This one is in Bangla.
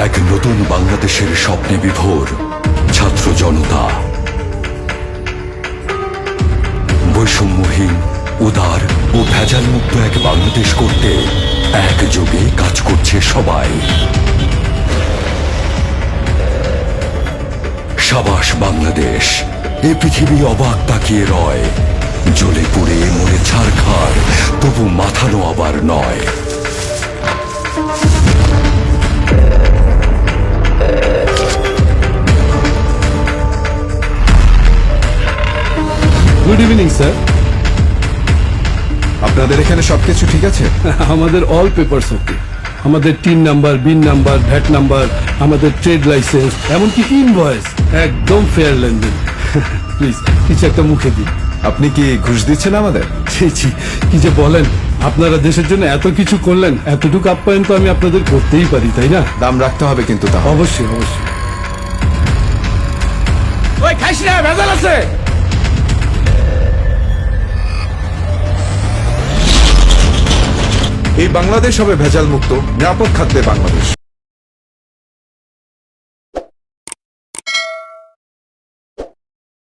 এক নতুন বাংলাদেশের স্বপ্নে বিভোর ছাত্র জনতা। বৈষম্যহীন, উদার ও ভেজাল মুক্ত এক বাংলাদেশ করতে একযোগে কাজ করছে সবাই। সাবাস বাংলাদেশ, এ পৃথিবী অবাক তাকিয়ে রয়। জ্বলে পুড়ে মরে ছারখার, তবু মাথা নোয়াবার নয়। Good evening sir. আপনাদের এখানে সবকিছু ঠিক আছে? আমাদের অল পেপারস ওকে। আমাদের TIN number, BIN number, VAT number, আমাদের ট্রেড লাইসেন্স, এমনকি ইনভয়েস একদম ফেয়ার লেনদেন। প্লিজ কিছু একটা মুখে দিন। আপনি কি ঘুষ দিচ্ছেন আমাদের? ছি ছি, কি যে বলেন! আপনারা দেশের জন্য এত কিছু করলেন, এতটুকু আপ্যায়ন তো আমি আপনাদের করতেই পারি, তাই না? দাম রাখতে হবে কিন্তু তা অবশ্যই অবশ্যই। ওই খাইস না, ভেজাল আছে। এই বাংলাদেশ হবে ভেজাল মুক্ত নিরাপদ খাদ্যে বাংলাদেশ।